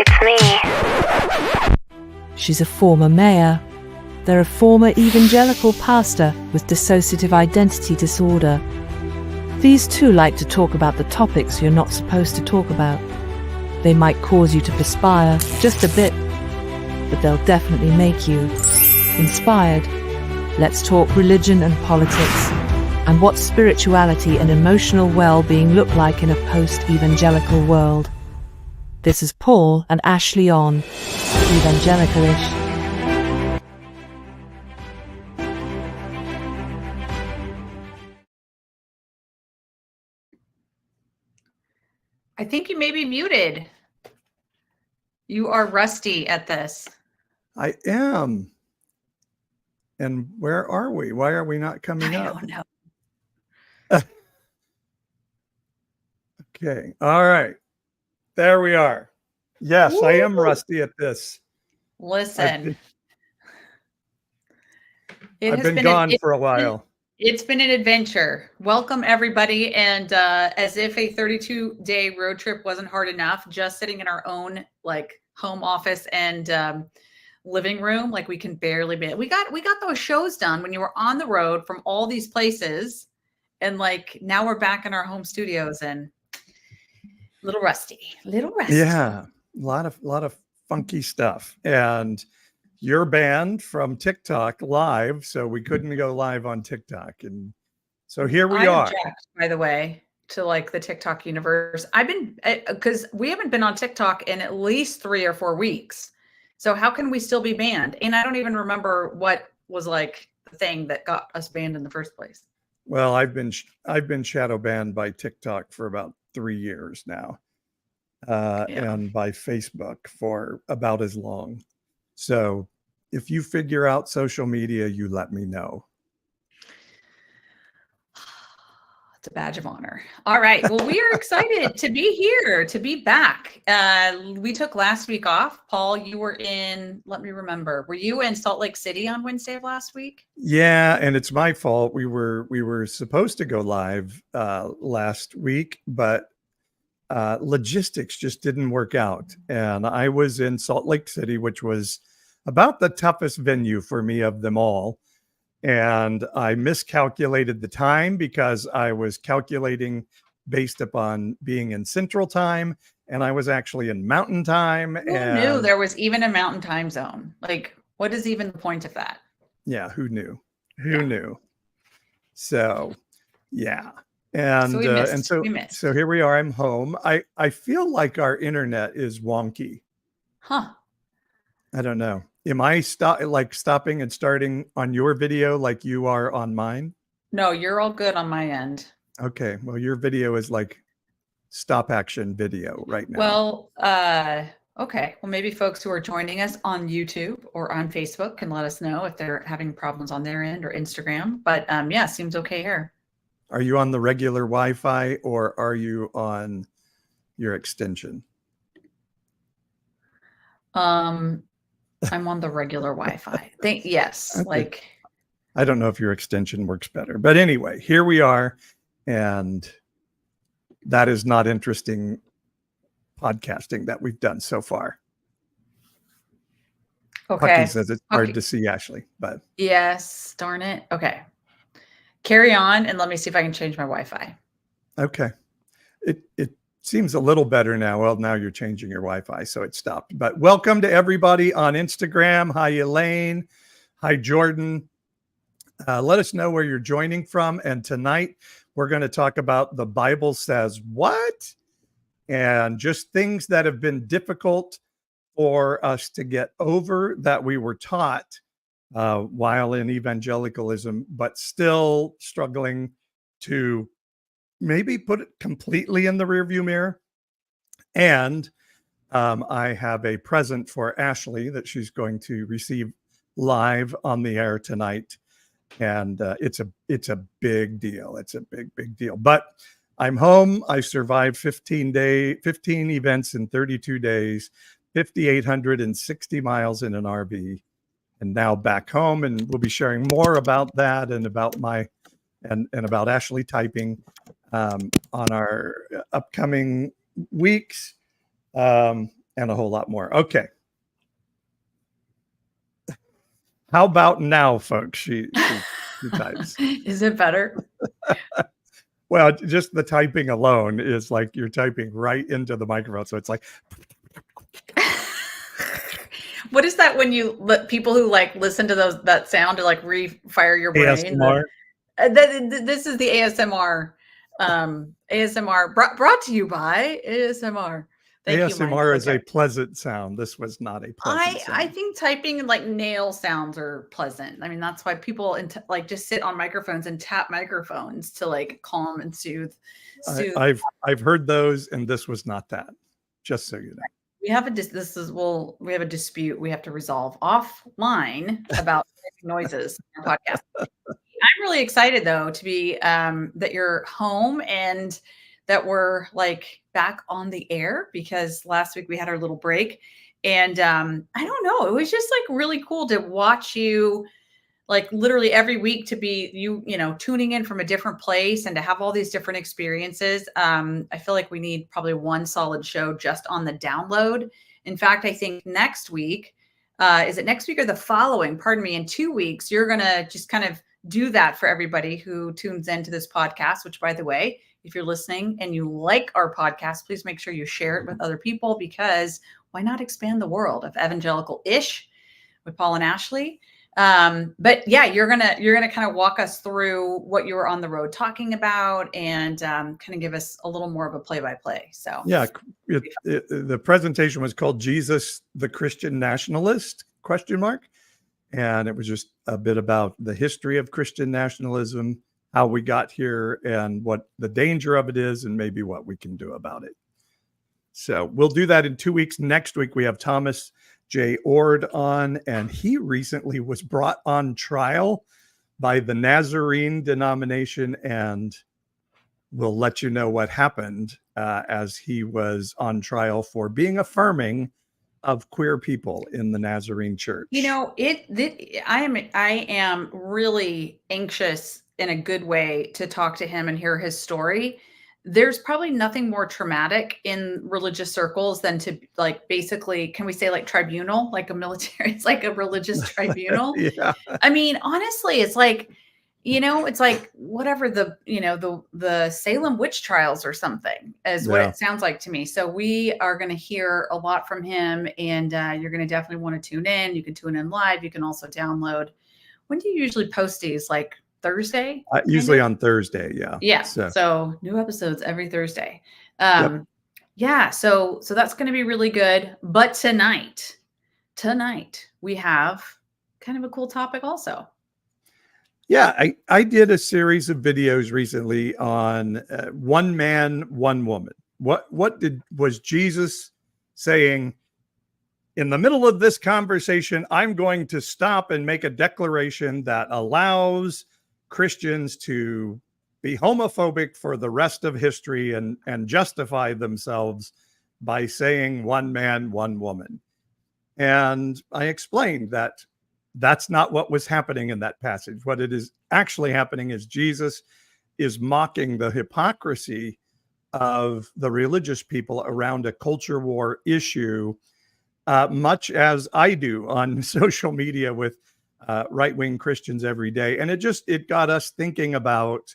It's me. She's a former mayor. They're a former evangelical pastor with dissociative identity disorder. These two like to talk about the topics you're not supposed to talk about. They might cause you to perspire just a bit, but they'll definitely make you inspired. Let's talk religion and politics, and what spirituality and emotional well-being look like in a post-evangelical world. This is Paul and Ashley on Evangelicalish. I think you may be muted. You are rusty at this. I am. And where are we? Why are we not coming up? I don't know. Okay. All right. There we are. Yes, Woo! I am rusty at this. Listen. I've been gone for a while. It's been an adventure. Welcome, everybody. And as if a 32-day road trip wasn't hard enough, just sitting in our own home office and living room, we can barely be. We got those shows done when you were on the road from all these places, and now we're back in our home studios and little rusty. Yeah, a lot of funky stuff. And you're banned from TikTok live, so we couldn't go live on TikTok. And so here we are. Object, by the way, to the TikTok universe. Because we haven't been on TikTok in at least 3 or 4 weeks. So how can we still be banned? And I don't even remember what was the thing that got us banned in the first place. Well, I've been shadow banned by TikTok for about 3 years now. And by Facebook for about as long. So if you figure out social media, you let me know. It's a badge of honor. All right. Well, we are excited to be here, to be back. We took last week off. Paul, you were let me remember. Were you in Salt Lake City on Wednesday of last week? Yeah, and it's my fault. We were supposed to go live last week, but logistics just didn't work out. And I was in Salt Lake City, which was about the toughest venue for me of them all. And I miscalculated the time because I was calculating based upon being in Central Time, and I was actually in Mountain Time. Who knew there was even a Mountain Time zone? What is even the point of that? Yeah, who knew? Who knew? So, yeah. And so here we are. I'm home. I feel like our internet is wonky. Huh. I don't know. Am I stopping and starting on your video like you are on mine? No, you're all good on my end. Okay. Well, your video is stop action video right now. Well, okay. Well, maybe folks who are joining us on YouTube or on Facebook can let us know if they're having problems on their end or Instagram. But yeah, seems okay here. Are you on the regular Wi-Fi or are you on your extension? I'm on the regular Wi-Fi. Yes. Okay. I don't know if your extension works better, but anyway, here we are. And that is not interesting podcasting that we've done so far. Okay. Pucky says it's hard to see Ashley, but yes, darn it. Okay. Carry on and let me see if I can change my Wi-Fi. Okay. It seems a little better now. Well, now you're changing your Wi-Fi, so it stopped. But welcome to everybody on Instagram. Hi, Elaine. Hi, Jordan. Let us know where you're joining from. And tonight we're going to talk about the Bible says what? And just things that have been difficult for us to get over that we were taught while in evangelicalism, but still struggling to maybe put it completely in the rearview mirror. And I have a present for Ashley that she's going to receive live on the air tonight. And it's a big deal. It's a big deal. But I'm home. I survived 15 events in 32 days, 5,860 miles in an RV, and now back home. And we'll be sharing more about that and about and about Ashley typing on our upcoming weeks. And and a whole lot more. Okay. How about now, folks? She types. Is it better? Well, just the typing alone is like you're typing right into the microphone. So it's like, What is that when you let people who like listen to that sound to like refire your brain? ASMR. This is the ASMR. ASMR brought to you by ASMR. Thank you, ASMR Mike. is a pleasant sound. This was not a pleasant sound. I think typing like nail sounds are pleasant. I mean, that's why people like just sit on microphones and tap microphones to like calm and soothe. I've heard those, and this was not that. Just so you know. We have we have a dispute we have to resolve offline about noises in our podcast. I'm really excited though to be that you're home and that we're like back on the air, because last week we had our little break, and I don't know, it was just like really cool to watch you like literally every week, to be you know, tuning in from a different place and to have all these different experiences. I feel like we need probably one solid show just on the download. In fact, I think next week, is it next week or the following? Pardon me. In 2 weeks, you're going to just kind of do that for everybody who tunes into this podcast, which, by the way, if you're listening and you like our podcast, please make sure you share it with other people, because why not expand the world of evangelical-ish with Paul and Ashley? But yeah, you're gonna kind of walk us through what you were on the road talking about, and kind of give us a little more of a play-by-play. So yeah, the presentation was called "Jesus, the Christian Nationalist?" ? And it was just a bit about the history of Christian nationalism, how we got here, and what the danger of it is, and maybe what we can do about it. So we'll do that in 2 weeks. Next week, we have Thomas J. Ord on, and he recently was brought on trial by the Nazarene denomination, and we'll let you know what happened as he was on trial for being affirming of queer people in the Nazarene church. You know, I am really anxious in a good way to talk to him and hear his story. There's probably nothing more traumatic in religious circles than to like, basically, can we say like tribunal, like a military, it's like a religious tribunal. Yeah. I mean, honestly, it's like, you know, it's like whatever the Salem witch trials or something is what it sounds like to me. So we are going to hear a lot from him, and you're going to definitely want to tune in. You can tune in live. You can also download. When do you usually post these? Like Thursday? Usually on Thursday. Yeah. Yeah. So new episodes every Thursday. Yeah. So that's going to be really good. But tonight we have kind of a cool topic also. Yeah, I did a series of videos recently on one man, one woman. What was Jesus saying in the middle of this conversation? I'm going to stop and make a declaration that allows Christians to be homophobic for the rest of history and justify themselves by saying one man, one woman. And I explained that that's not what was happening in that passage. What it is actually happening is Jesus is mocking the hypocrisy of the religious people around a culture war issue, much as I do on social media with right-wing Christians every day. And it got us thinking about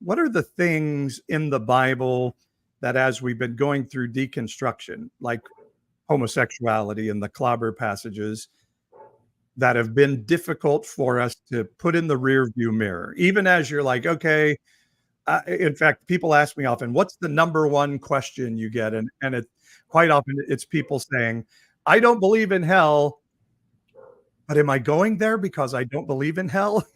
what are the things in the Bible that, as we've been going through deconstruction, like homosexuality and the clobber passages, that have been difficult for us to put in the rear view mirror, even as you're like, okay. In fact, people ask me often, what's the number one question you get? And it quite often it's people saying, I don't believe in hell, but am I going there because I don't believe in hell?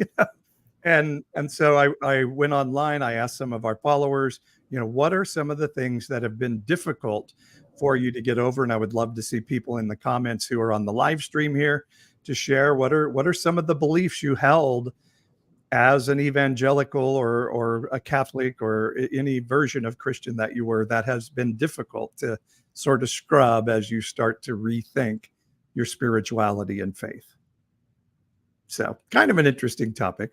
And so I went online, I asked some of our followers, what are some of the things that have been difficult for you to get over? And I would love to see people in the comments who are on the live stream here to share what are some of the beliefs you held as an evangelical or a Catholic or any version of Christian that you were, that has been difficult to sort of scrub as you start to rethink your spirituality and faith. So kind of an interesting topic.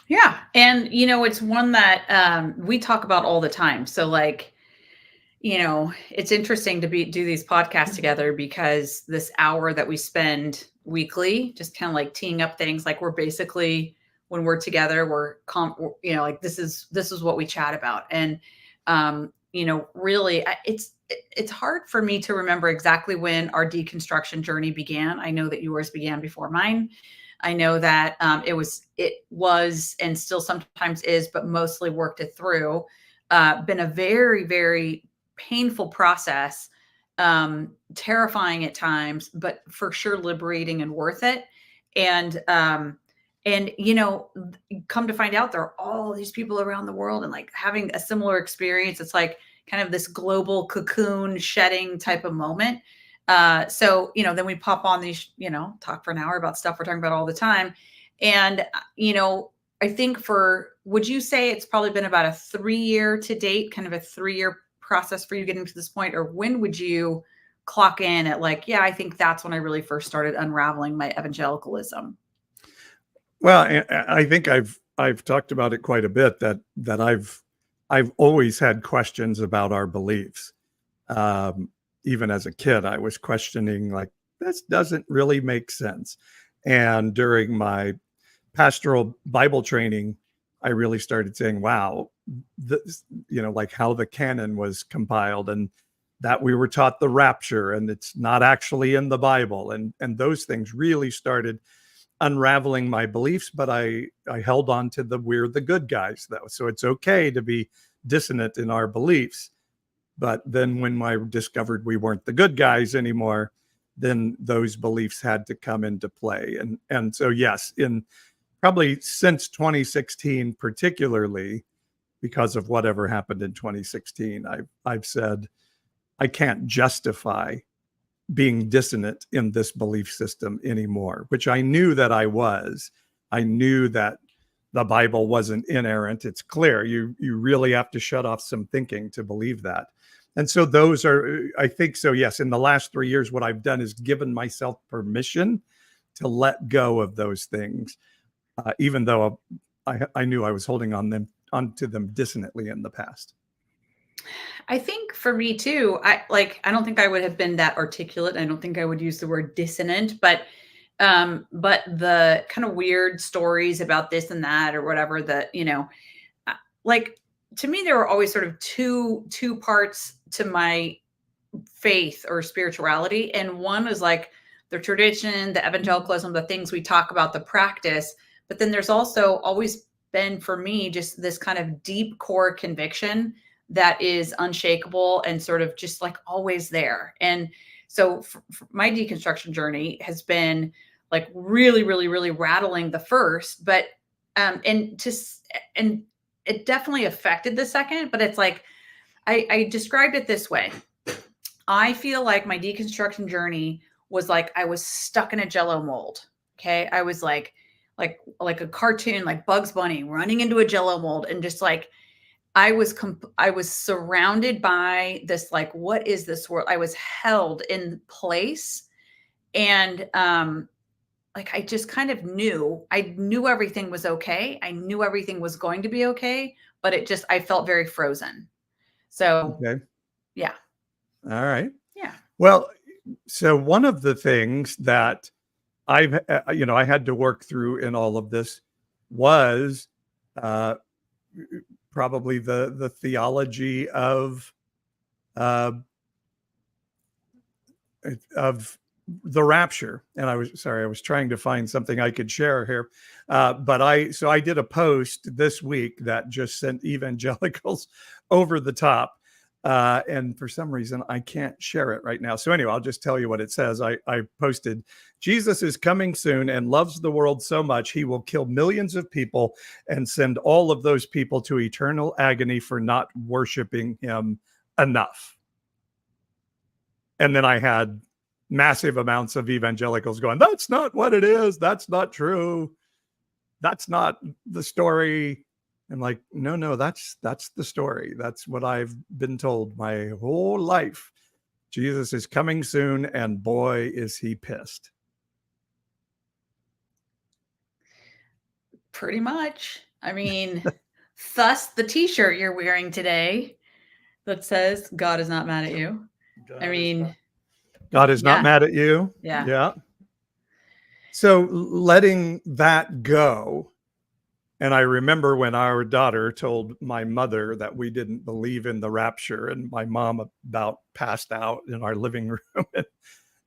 Yeah. And, it's one that we talk about all the time. So like, It's interesting to do these podcasts together, because this hour that we spend weekly, just kind of like teeing up things, like we're basically, when we're together, like this is what we chat about. And, really, it's hard for me to remember exactly when our deconstruction journey began. I know that yours began before mine. I know that it was, and still sometimes is, but mostly worked it through. Been a very, very painful process, terrifying at times, but for sure liberating and worth it. And come to find out, there are all these people around the world and like having a similar experience. It's like kind of this global cocoon shedding type of moment. So, then we pop on these, talk for an hour about stuff we're talking about all the time. And, I think would you say it's probably been about a 3-year to date, kind of a 3-year process for you getting to this point? Or when would you clock in at like, yeah, I think that's when I really first started unraveling my evangelicalism? Well, I think I've talked about it quite a bit, that I've always had questions about our beliefs. Even as a kid, I was questioning, like, this doesn't really make sense. And during my pastoral Bible training, I really started saying, wow, like how the canon was compiled, and that we were taught the rapture and it's not actually in the Bible. And those things really started unraveling my beliefs, but I held on to we're the good guys, though. So it's okay to be dissonant in our beliefs. But then when I discovered we weren't the good guys anymore, then those beliefs had to come into play. And so, yes, in probably since 2016, particularly because of whatever happened in 2016, I've said, I can't justify being dissonant in this belief system anymore, which I knew that I was. I knew that the Bible wasn't inerrant. It's clear. You really have to shut off some thinking to believe that. And so those are, I think so, yes, in the last 3 years, what I've done is given myself permission to let go of those things, even though I knew I was holding onto them dissonantly in the past. I think for me too, I don't think I would have been that articulate. I don't think I would use the word dissonant, but the kind of weird stories about this and that or whatever, that, like, to me, there were always sort of two parts to my faith or spirituality. And one is like the tradition, the evangelicalism, the things we talk about, the practice. But then there's also always been, for me, just this kind of deep core conviction that is unshakable and sort of just like always there. And so my deconstruction journey has been like really, really, really rattling the first, but and it definitely affected the second. But it's like I described it this way. I feel like my deconstruction journey was like I was stuck in a Jello mold. Okay, I was like a cartoon, like Bugs Bunny running into a Jello mold, and just like I was surrounded by this, like, what is this world? I was held in place. And like I just kind of I knew everything was okay. I knew everything was going to be okay, but I felt very frozen. So, Okay. yeah. All right. Yeah. Well, so one of the things that I had to work through in all of this was probably the theology of the rapture. And I was trying to find something I could share here. But I did a post this week that just sent evangelicals over the top. And for some reason, I can't share it right now. So anyway, I'll just tell you what it says. I posted, Jesus is coming soon and loves the world so much, he will kill millions of people and send all of those people to eternal agony for not worshiping him enough. And then I had massive amounts of evangelicals going, that's not what it is. That's not true. That's not the story. I'm like, no, that's the story. That's what I've been told my whole life. Jesus is coming soon, and boy, is he pissed. Pretty much. I mean, thus the t-shirt you're wearing today. that says God is not mad at you. I mean, God is not yeah. mad at you. Yeah. Yeah. So letting that go. And I remember when our daughter told my mother that we didn't believe in the rapture, and my mom about passed out in our living room.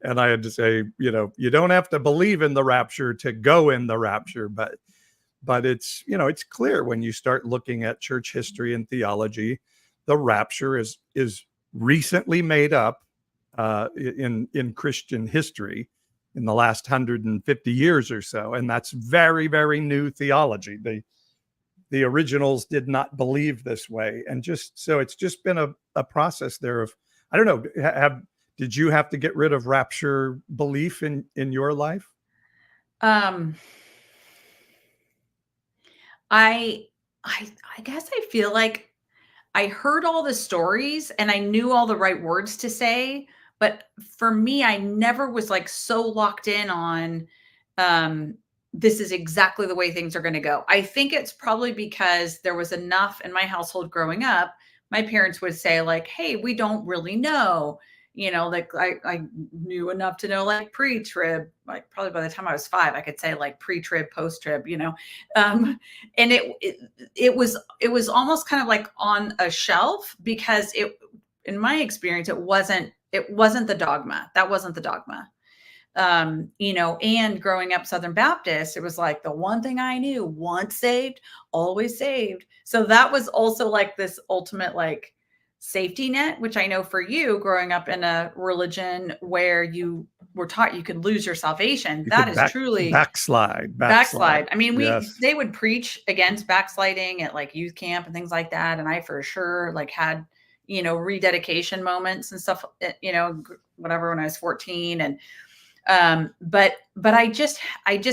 And I had to say, you don't have to believe in the rapture to go in the rapture, but it's, it's clear when you start looking at church history and theology, the rapture is recently made up in Christian history in the last 150 years or so. And that's very, very new theology. The originals did not believe this way. And so it's just been a process there of, I don't know, did you have to get rid of rapture belief in your life? I guess I feel like I heard all the stories and I knew all the right words to say, but for me, I never was like so locked in on this is exactly the way things are going to go. I think it's probably because there was enough in my household growing up. My parents would say like, "Hey, we don't really know." Like I knew enough to know like pre-trib, like probably by the time I was 5, I could say like pre-trib, post-trib, and it was almost kind of like on a shelf because in my experience, it wasn't the dogma. That wasn't the dogma. And growing up Southern Baptist, it was like the one thing I knew: once saved, always saved. So that was also like this ultimate like safety net, which I know for you growing up in a religion where you were taught you could lose your salvation. That is truly backslide. I mean, yes. They would preach against backsliding at like youth camp and things like that. And I for sure like had, rededication moments and stuff, whatever, when I was 14. And but I just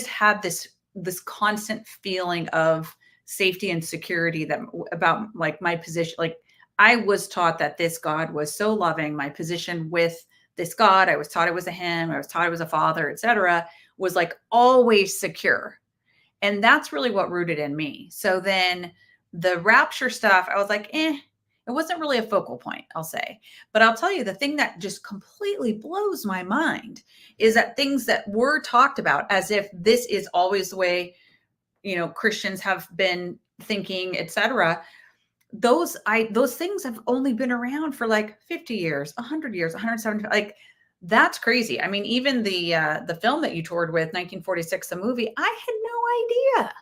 had this constant feeling of safety and security about like my position. Like I was taught that this God was so loving. My position with this God, I was taught it was a him, I was taught it was a father, etc., was like always secure. And that's really what rooted in me. So then the rapture stuff, I was like, it wasn't really a focal point, I'll say. But I'll tell you, the thing that just completely blows my mind is that things that were talked about as if this is always the way, Christians have been thinking, etc. Those things have only been around for like 50 years, 100 years, 170. Like that's crazy. I mean, even the film that you toured with, 1946, the movie, I had no idea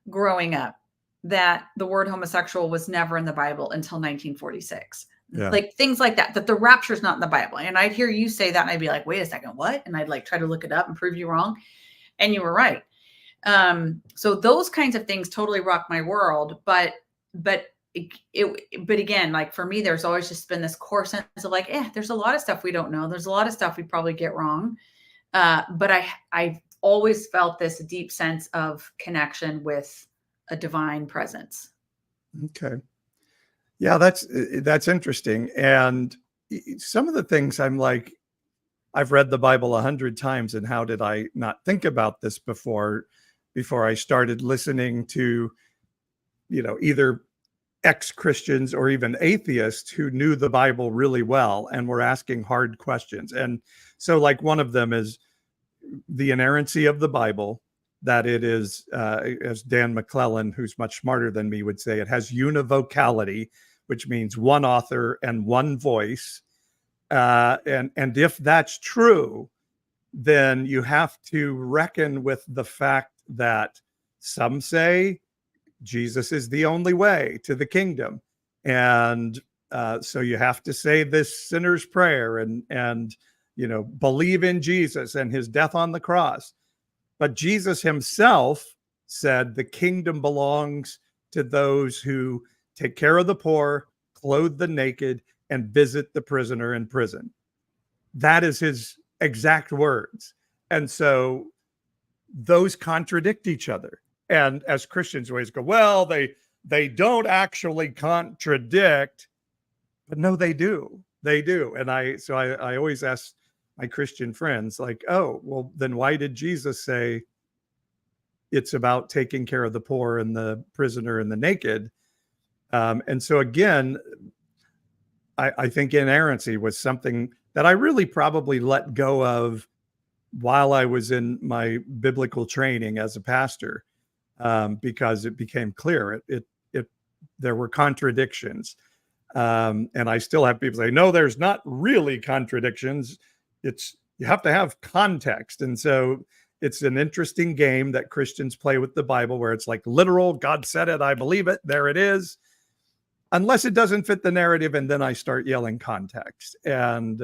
growing up that the word homosexual was never in the Bible until 1946. Yeah. Like things like that the rapture's not in the Bible. And I'd hear you say that and I'd be like, wait a second, what? And I'd like try to look it up and prove you wrong. And you were right. So those kinds of things totally rock my world. But again, like for me, there's always just been this core sense of like, there's a lot of stuff we don't know. There's a lot of stuff we probably get wrong. But I've always felt this deep sense of connection with a divine presence. Okay. Yeah, that's interesting. And some of the things I'm like, I've read the Bible 100 times, and how did I not think about this before I started listening to, either ex-Christians or even atheists who knew the Bible really well and were asking hard questions. And so like one of them is the inerrancy of the Bible, that it is, as Dan McClellan, who's much smarter than me, would say, it has univocality, which means one author and one voice. And if that's true, then you have to reckon with the fact that some say Jesus is the only way to the kingdom. And so you have to say this sinner's prayer and believe in Jesus and his death on the cross. But Jesus himself said the kingdom belongs to those who take care of the poor, clothe the naked, and visit the prisoner in prison. That is his exact words. And so those contradict each other. And as Christians always go, well, they don't actually contradict, but no, they do. They do. And I always ask my Christian friends, like, oh, well, then why did Jesus say it's about taking care of the poor and the prisoner and the naked? And so again, I think inerrancy was something that I really probably let go of while I was in my biblical training as a pastor, because it became clear there were contradictions. And I still have people say, no, there's not really contradictions. You have to have context. And so it's an interesting game that Christians play with the Bible, where it's like literal, God said it, I believe it, there it is. Unless it doesn't fit the narrative, and then I start yelling context. And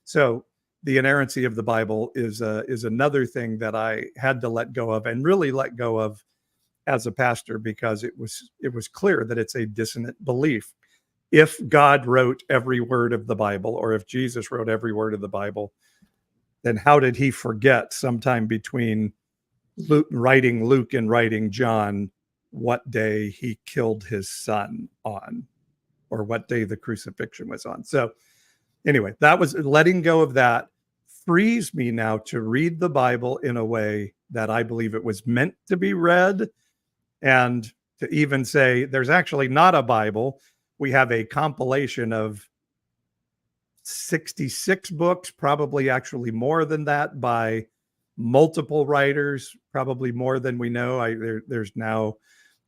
so the inerrancy of the Bible is another thing that I had to let go of, and really let go of as a pastor, because it was clear that it's a dissonant belief. If God wrote every word of the Bible, or if Jesus wrote every word of the Bible, then how did he forget sometime between writing Luke and writing John what day he killed his son on, or what day the crucifixion was on? So anyway, that was letting go of that frees me now to read the Bible in a way that I believe it was meant to be read, and to even say there's actually not a Bible. We have a compilation of 66 books, probably actually more than that, by multiple writers, probably more than we know. There's now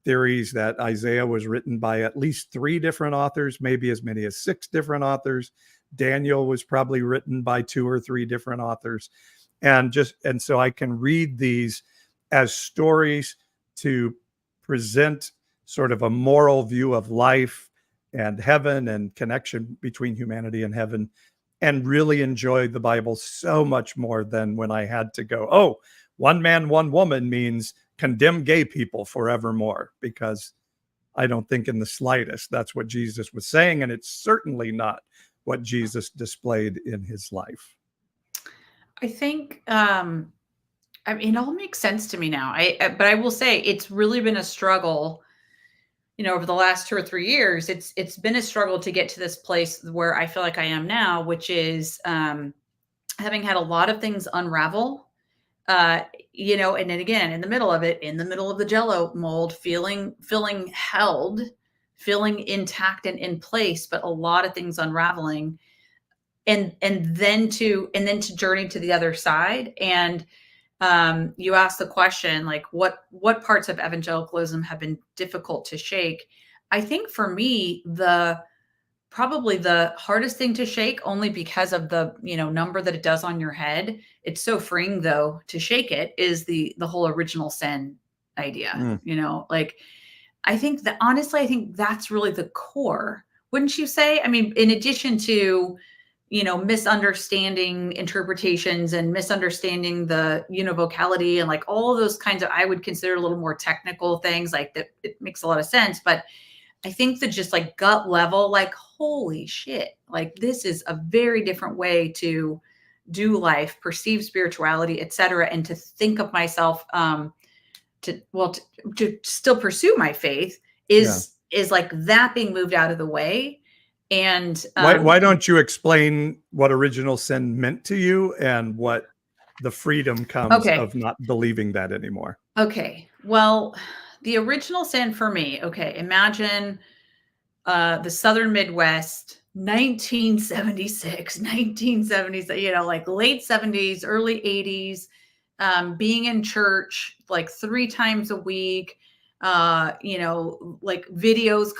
theories that Isaiah was written by at least 3 different authors, maybe as many as 6 different authors. Daniel was probably written by 2 or 3 different authors. And so I can read these as stories to present sort of a moral view of life and heaven and connection between humanity and heaven, and really enjoy the Bible so much more than when I had to go, oh, one man, one woman means condemn gay people forevermore, because I don't think in the slightest that's what Jesus was saying. And it's certainly not what Jesus displayed in his life. I think, I mean, it all makes sense to me now. But I will say it's really been a struggle, over the last 2 or 3 years. It's been a struggle to get to this place where I feel like I am now, which is having had a lot of things unravel. And then again, in the middle of the Jell-O mold, feeling held, feeling intact and in place, but a lot of things unraveling, and then to journey to the other side. And you asked the question, like, what parts of evangelicalism have been difficult to shake? I think for me, probably the hardest thing to shake, only because of the number that it does on your head. It's so freeing though to shake it, is the whole original sin idea. Like, I think that honestly, I think that's really the core, wouldn't you say? I mean, in addition to misunderstanding interpretations and misunderstanding the univocality and like all of those kinds of, I would consider a little more technical things, like that, it makes a lot of sense. But I think that just like gut level, like, holy shit, like this is a very different way to do life, perceive spirituality, etc., and to think of myself to still pursue my faith is like that being moved out of the way. And why don't you explain what original sin meant to you and what the freedom comes of not believing that anymore? Okay. Well, the original sin for me, imagine the Southern Midwest, 1976, 1970s, like late 70s, early 80s, being in church like 3 times a week, like videos,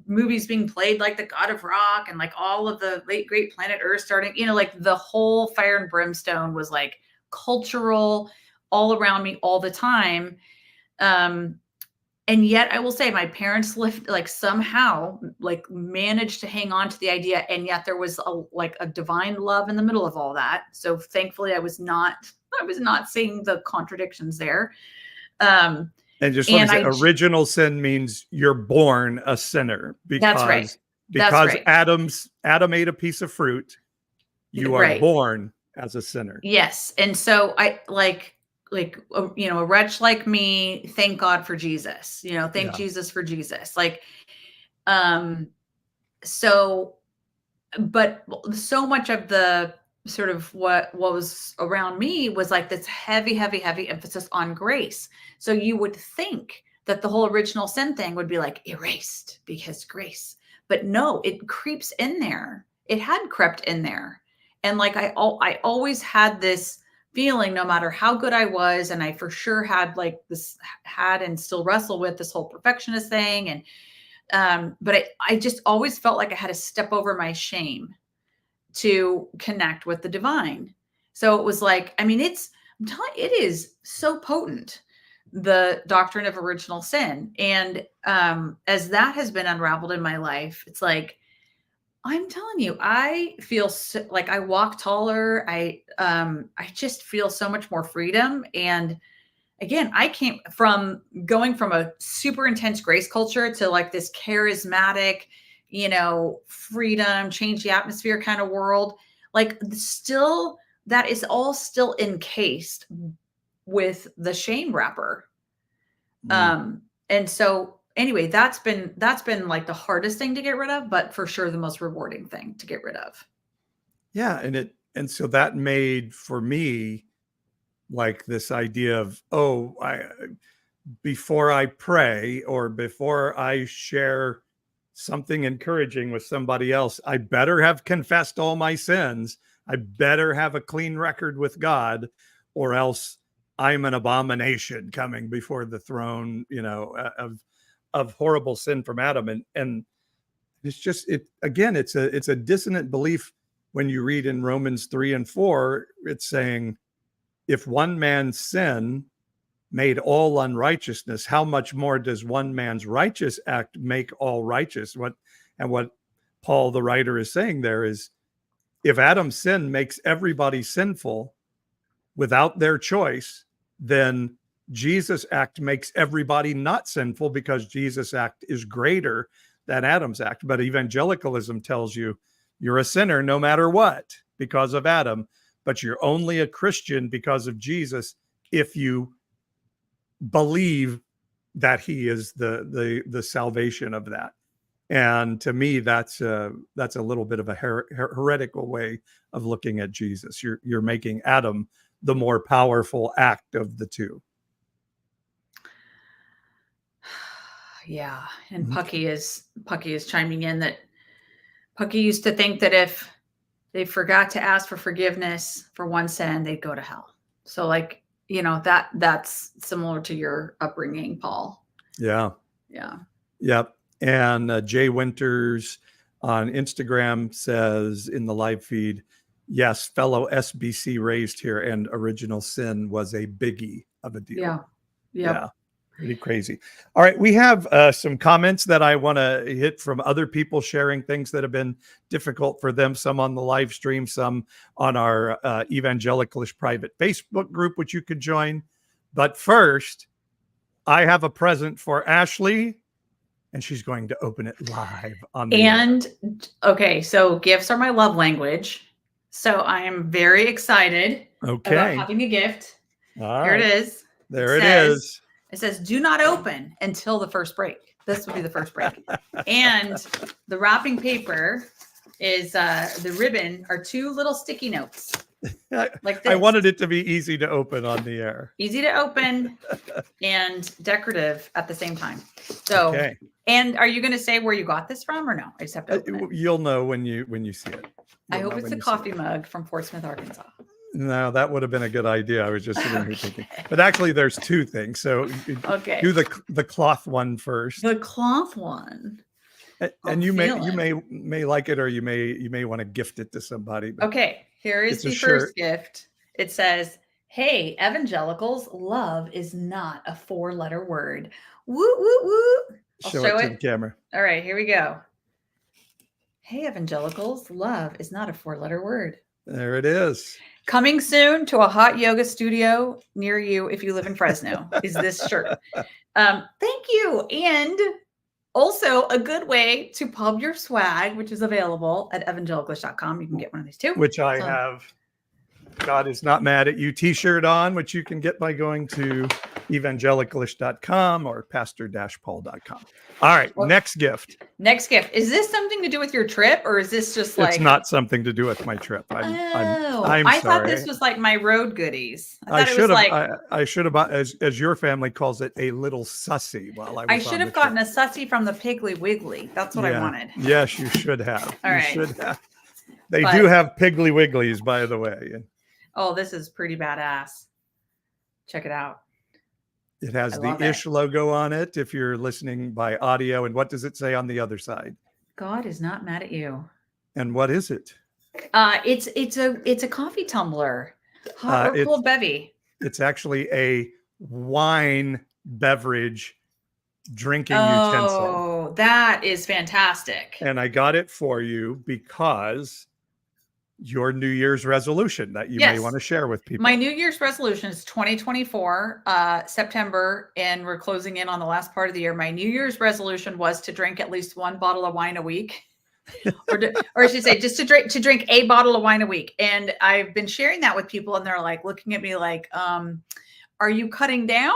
movies being played like the God of Rock and like all of the late great Planet Earth starting, like the whole fire and brimstone was like cultural all around me all the time. And yet I will say my parents somehow managed to hang on to the idea. And yet there was a divine love in the middle of all that. So thankfully I was not seeing the contradictions there. And just let me say, original sin means you're born a sinner. Because, that's right. Because Adam ate a piece of fruit, you are born as a sinner. Yes. And so I a wretch like me, thank God for Jesus, thank Jesus for Jesus. But so much of the sort of what was around me was like this heavy emphasis on grace. So you would think that the whole original sin thing would be like erased because grace. but no, it creeps in there. It had crept in there. And like, I always had this feeling, no matter how good I was, and I for sure had like this, had and still wrestle with this whole perfectionist thing. And but I just always felt like I had to step over my shame to connect with the divine. So it was like, I mean, I'm telling you, it is so potent, the doctrine of original sin. And as that has been unraveled in my life, it's like, I'm telling you, I feel like I walk taller. I just feel so much more freedom. And again, I came from going from a super intense grace culture to like this charismatic, freedom, change the atmosphere kind of world. Like still, that is all still encased with the shame wrapper. And so anyway, that's been like the hardest thing to get rid of, but for sure the most rewarding thing to get rid of. Yeah. And so that made for me like this idea of, before I pray or before I share something encouraging with somebody else, I better have confessed all my sins. I better have a clean record with God, or else I'm an abomination coming before the throne, of horrible sin from Adam. And it's just, it's a dissonant belief. When you read in Romans 3 and 4, it's saying, if one man's sin made all unrighteousness, how much more does one man's righteous act make all righteous? What Paul, the writer, is saying there is, if Adam's sin makes everybody sinful without their choice, then Jesus' act makes everybody not sinful, because Jesus' act is greater than Adam's act. But evangelicalism tells you you're a sinner no matter what because of Adam, but you're only a Christian because of Jesus if you believe that he is the salvation of that. And to me, that's a little bit of a heretical way of looking at Jesus. You're making Adam the more powerful act of the two. Yeah. And Pucky is chiming in that Pucky used to think that if they forgot to ask for forgiveness for one sin, they'd go to hell. So like, that's similar to your upbringing, Paul. Yeah. Yeah. Yep. And Jay Winters on Instagram says in the live feed, yes, fellow SBC raised here, and original sin was a biggie of a deal. Yeah. Yeah. Pretty crazy. All right. We have some comments that I want to hit from other people sharing things that have been difficult for them, some on the live stream, some on our Evangelicalish private Facebook group, which you could join. But first, I have a present for Ashley, and she's going to open it live on the air. Okay, so gifts are my love language. So I am very excited about having a gift. All Here right. it is. There it is. It says, do not open until the first break. This would be the first break. And the wrapping paper is the ribbon are 2 little sticky notes. Like this. I wanted it to be easy to open on the air. Easy to open and decorative at the same time. So, okay. And are you going to say where you got this from or no? I just have to open it. You'll know when you see it. I hope it's a coffee mug from Fort Smith, Arkansas. No, that would have been a good idea. I was just sitting here thinking. But actually, there's 2 things. So okay. Do the cloth one first. The cloth one. And you may like it, or you may want to gift it to somebody. Okay, here is the first gift. It says, "Hey, evangelicals, love is not a 4-letter word." Woo woo woo. I'll show it to the camera. All right, here we go. Hey, evangelicals, love is not a 4-letter word. There it is. Coming soon to a hot yoga studio near you if you live in Fresno is this shirt. Thank you. And also a good way to pub your swag, which is available at evangelicalish.com. You can get one of these too. Which I have God is not mad at you t-shirt on, which you can get by going to evangelicalish.com or pastor-paul.com. All right, Well, next gift. Next gift. Is this something to do with your trip, or is this just like? It's not something to do with my trip. I'm I thought sorry. this was like my road goodies. I thought it should was have. like I should have. As your family calls it, a little sussy. While I was I on should the have gotten trip. a sussy from the Piggly Wiggly. That's what I wanted. Yes, you should have. All you right. should have. They But- do have Piggly Wigglies, by the way. Oh, this is pretty badass. Check it out. It has I the love it. ish logo on it if you're listening by audio. And what does it say on the other side? God is not mad at you. And what is it? It's a coffee tumbler. Hot or it's- cold bevy. It's actually a wine beverage drinking utensil. Oh, that is fantastic. And I got it for you because your New Year's resolution that you may Yes. want to share with people. My New Year's resolution is 2024, September, and we're closing in on the last part of the year. My New Year's resolution was to drink at least one bottle of wine a week. or I should say just to drink a bottle of wine a week. And I've been sharing that with people and they're like looking at me like, are you cutting down?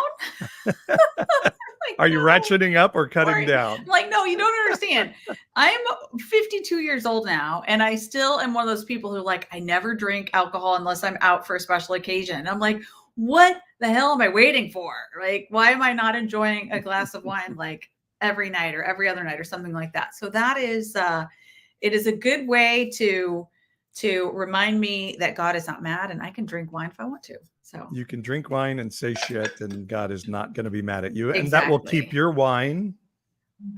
Like, Are you "No." ratcheting up or cutting Or- down? I'm like, no, you don't understand. I'm 52 years old now, and I still am one of those people who like, I never drink alcohol unless I'm out for a special occasion. And I'm like, what the hell am I waiting for? Like, why am I not enjoying a glass of wine like every night or every other night or something like that? So that is, it is a good way to remind me that God is not mad and I can drink wine if I want to. So You can drink wine and say shit, and God is not going to be mad at you. And that will keep Exactly. your wine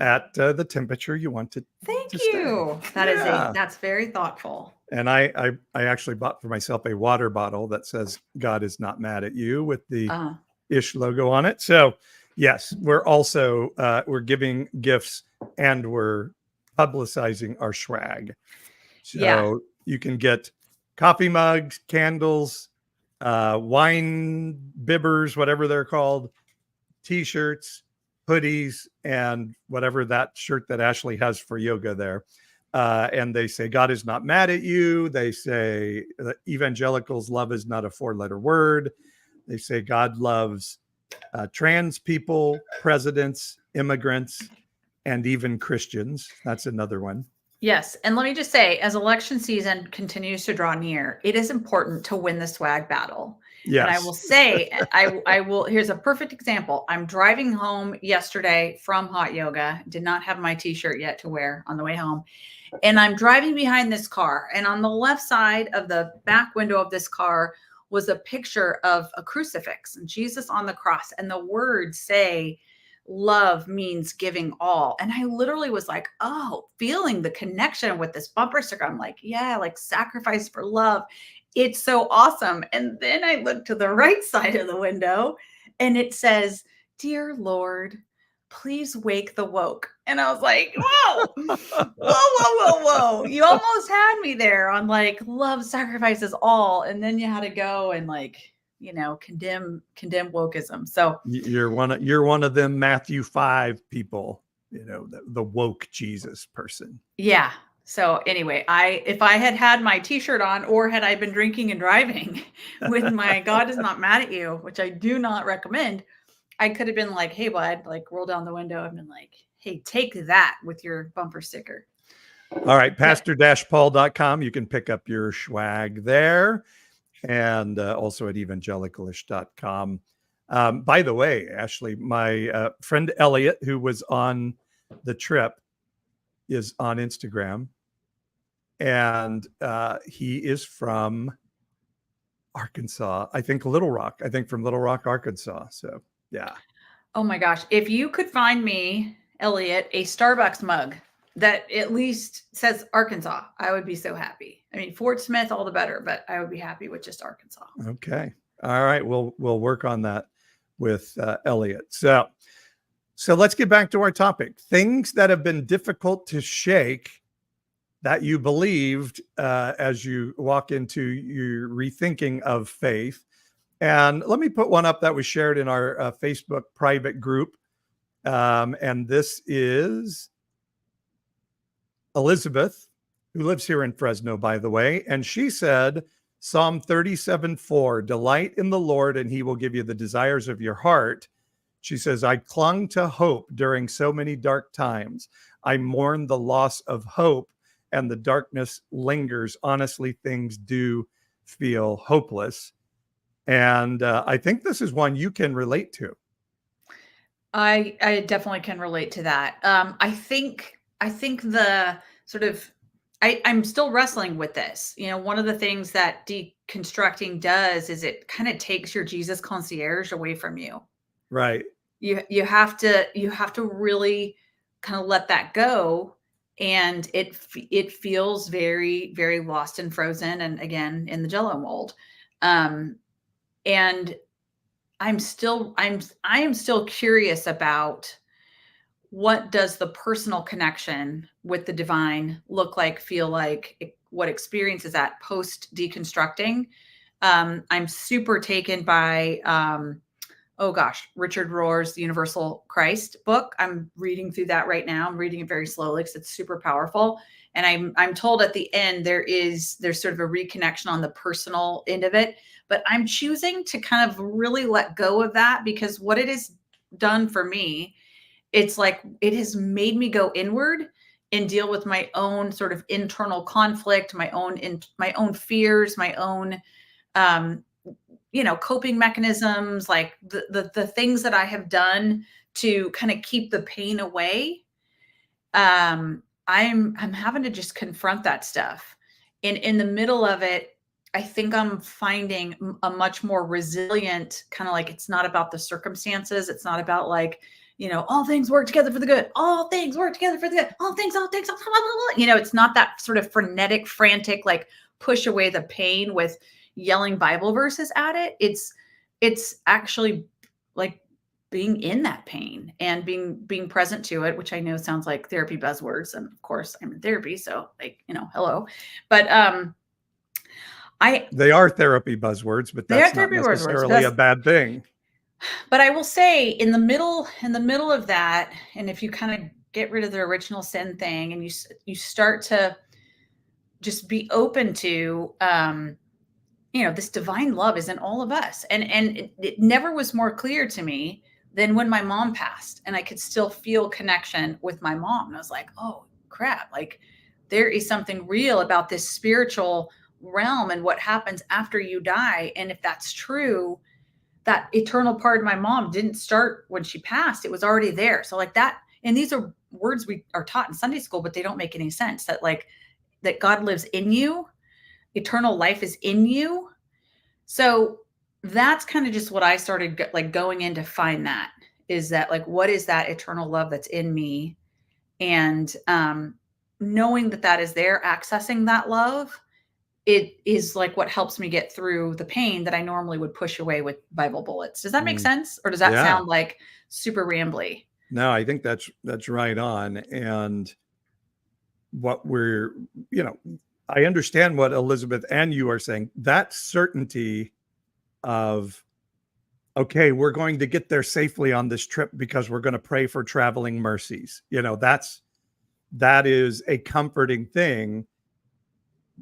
at the temperature you want it. thank to stay. you. Yeah. That's very thoughtful. And I actually bought for myself a water bottle that says God is not mad at you with the ish logo on it. So yes, we're also we're giving gifts and we're publicizing our swag. So Yeah. you can get coffee mugs, candles, wine bibbers, whatever they're called, t-shirts, hoodies, and whatever that shirt that Ashley has for yoga there. And they say, God is not mad at you. They say evangelicals, love is not a 4-letter word. They say God loves trans people, presidents, immigrants, and even Christians. That's another one. Yes. And let me just say, as election season continues to draw near, it is important to win the swag battle. Yes. And I will say, I will, here's a perfect example. I'm driving home yesterday from hot yoga, did not have my t-shirt yet to wear on the way home. And I'm driving behind this car. And on the left side of the back window of this car was a picture of a crucifix and Jesus on the cross. And the words say, love means giving all. And I literally was like, oh, feeling the connection with this bumper sticker. I'm like, yeah, like sacrifice for love. It's so awesome. And then I look to the right side of the window and it says, dear Lord, please wake the woke. And I was like, whoa, whoa. You almost had me there on like love sacrifices all. And then you had to go and like, you know, condemn wokeism. So you're one of them Matthew 5 people, you know, the woke Jesus person. yeah. So anyway, if I had my t-shirt on or had I been drinking and driving with my God is not mad at you, which I do not recommend, I could have been like, hey, bud, like roll down the window and been like, hey, take that with your bumper sticker. All right. Pastor-paul.com. You can pick up your swag there. And also at evangelicalish.com. By the way, Ashley, my friend Elliot, who was on the trip, is on Instagram. And he is from Arkansas. I think from Little Rock, Arkansas. So, yeah. Oh my gosh. If you could find me, Elliot, a Starbucks mug that at least says Arkansas, I would be so happy. I mean, Fort Smith, all the better, but I would be happy with just Arkansas. Okay. All right. We'll work on that with Elliot. So let's get back to our topic. Things that have been difficult to shake that you believed as you walk into your rethinking of faith. And let me put one up that was shared in our Facebook private group. And this is Elizabeth, who lives here in Fresno, by the way. And she said, Psalm 37:4, delight in the Lord and he will give you the desires of your heart. She says, I clung to hope during so many dark times. I mourn the loss of hope and the darkness lingers. Honestly, things do feel hopeless. And I think this is one you can relate to. I definitely can relate to that. I think the sort of I'm still wrestling with this. You know, one of the things that deconstructing does is it kind of takes your Jesus concierge away from you. Right. You have to really kind of let that go, and it feels very, very lost and frozen, and again in the Jello mold. And I am still curious about what does the personal connection with the divine look like, feel like, what experience is that post deconstructing. I'm super taken by, Richard Rohr's The Universal Christ book. I'm reading through that right now. I'm reading it very slowly because it's super powerful. And I'm told at the end there's sort of a reconnection on the personal end of it. But I'm choosing to kind of really let go of that, because what it has done for me, it's like it has made me go inward and deal with my own sort of internal conflict, my own fears, my own coping mechanisms, like the things that I have done to kind of keep the pain away. I'm having to just confront that stuff. And in the middle of it, I think I'm finding a much more resilient kind of, like, it's not about the circumstances. It's not about like, all things work together for the good. All things work together for the good. All things, blah, blah, blah. It's not that sort of frenetic, frantic, like push away the pain with yelling Bible verses at it. It's actually like being in that pain and being present to it, which I know sounds like therapy buzzwords. And of course I'm in therapy. So like, hello, but, they are therapy buzzwords, but that's not necessarily a bad thing. But I will say in the middle of that, and if you kind of get rid of the original sin thing and you start to just be open to, this divine love is in all of us. And it never was more clear to me than when my mom passed, and I could still feel connection with my mom. And I was like, oh crap, like there is something real about this spiritual realm and what happens after you die. And if that's true, that eternal part of my mom didn't start when she passed. It was already there. So like that, and these are words we are taught in Sunday school, but they don't make any sense, that God lives in you. Eternal life is in you. So that's kind of just what I started going in to find, that is that, like, what is that eternal love that's in me? And knowing that is there, accessing that love, it is like what helps me get through the pain that I normally would push away with Bible bullets. Does that make sense? Or does that sound like super rambly? No, I think that's right on. And what we're, I understand what Elizabeth and you are saying. That certainty of, okay, we're going to get there safely on this trip because we're going to pray for traveling mercies. That is a comforting thing,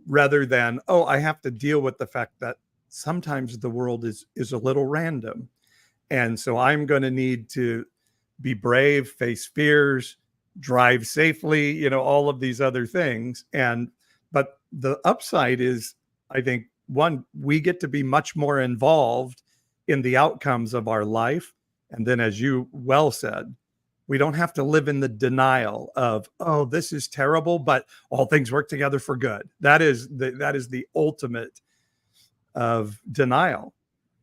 rather than, oh, I have to deal with the fact that sometimes the world is a little random. And so I'm going to need to be brave, face fears, drive safely, all of these other things. But the upside is, I think, one, we get to be much more involved in the outcomes of our life. And then, as you well said, we don't have to live in the denial of, oh, this is terrible, but all things work together for good. That is the ultimate of denial.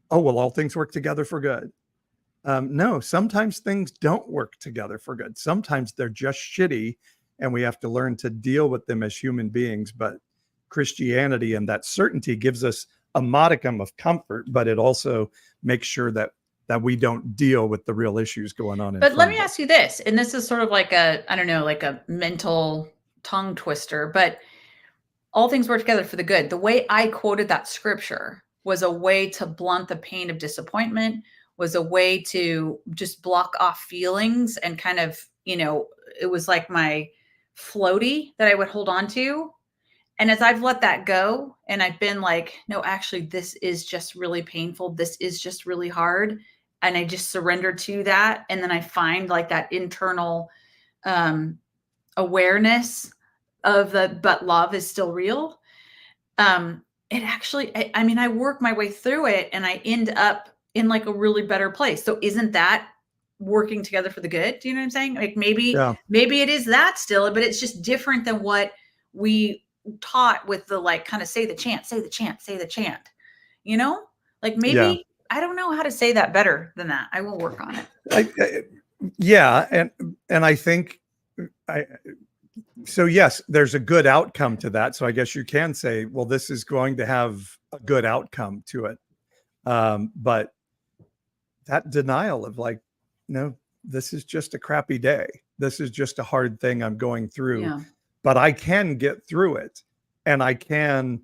Oh, well, all things work together for good. No, sometimes things don't work together for good. Sometimes they're just shitty, and we have to learn to deal with them as human beings. But Christianity and that certainty gives us a modicum of comfort, but it also makes sure that we don't deal with the real issues going on. But let me ask you this, and this is sort of like a mental tongue twister, but all things work together for the good. The way I quoted that scripture was a way to blunt the pain of disappointment, was a way to just block off feelings and kind of, it was like my floaty that I would hold on to. And as I've let that go and I've been like, no, actually, this is just really painful. This is just really hard. And I just surrender to that. And then I find like that internal awareness of but love is still real. It actually, I mean, I work my way through it and I end up in like a really better place. So isn't that working together for the good? Do you know what I'm saying? Like maybe it is that still, but it's just different than what we taught with the like kind of say the chant, you know, like maybe I don't know how to say that better than that. I will work on it. And I think so yes, there's a good outcome to that. So I guess you can say, well, this is going to have a good outcome to it. But that denial of like, no, this is just a crappy day. This is just a hard thing I'm going through, but I can get through it and I can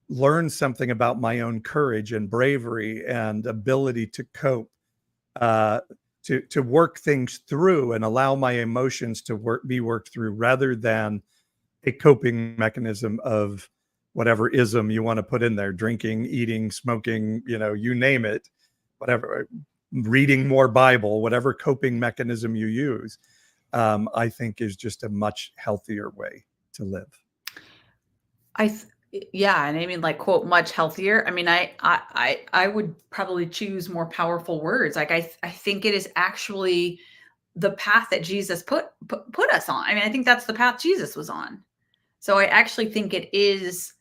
learn something about my own courage and bravery and ability to cope, to work things through and allow my emotions to be worked through rather than a coping mechanism of whatever ism you want to put in there, drinking, eating, smoking, you name it, whatever, reading more Bible, whatever coping mechanism you use, I think is just a much healthier way to live. Yeah. And I mean, like, quote, much healthier. I mean, I would probably choose more powerful words. Like, I think it is actually the path that Jesus put us on. I mean, I think that's the path Jesus was on. So I actually think it is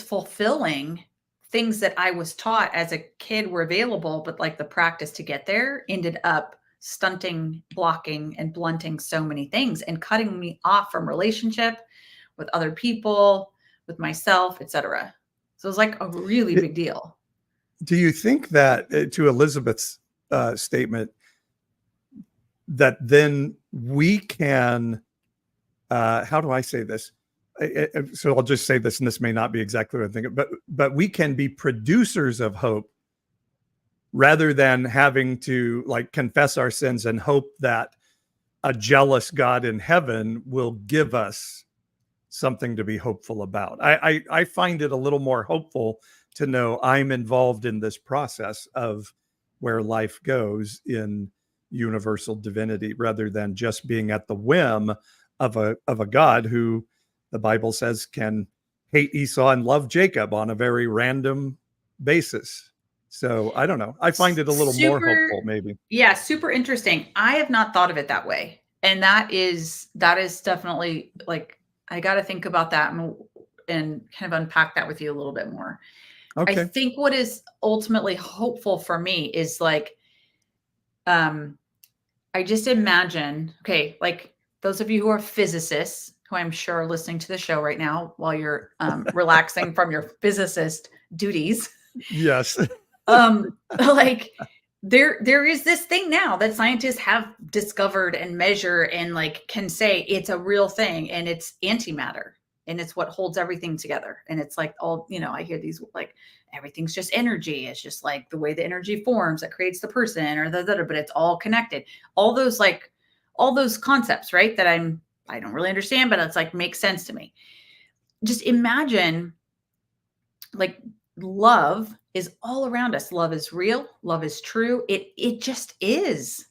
fulfilling things that I was taught as a kid were available, but like the practice to get there ended up stunting, blocking, and blunting so many things and cutting me off from relationship with other people, with myself, etc. So it was like a really big deal. Do you think that, to Elizabeth's statement, that then we can, how do I say this? So I'll just say this, and this may not be exactly what I'm thinking, but we can be producers of hope rather than having to like confess our sins and hope that a jealous God in heaven will give us something to be hopeful about. I find it a little more hopeful to know I'm involved in this process of where life goes in universal divinity rather than just being at the whim of a God who the Bible says can hate Esau and love Jacob on a very random basis. So I don't know. I find it a little more hopeful, maybe. Yeah, super interesting. I have not thought of it that way. And that is definitely like, I got to think about that and kind of unpack that with you a little bit more. Okay. I think what is ultimately hopeful for me is like, I just imagine, okay, like those of you who are physicists, who I'm sure are listening to the show right now while you're relaxing from your physicist duties. Yes. Like there is this thing now that scientists have discovered and measure and like can say it's a real thing and it's antimatter and it's what holds everything together. And it's like all, I hear these like everything's just energy. It's just like the way the energy forms that creates the person or but it's all connected. All those concepts, right? That I don't really understand, but it's like makes sense to me. Just imagine like love is all around us. Love is real. Love is true. It just is.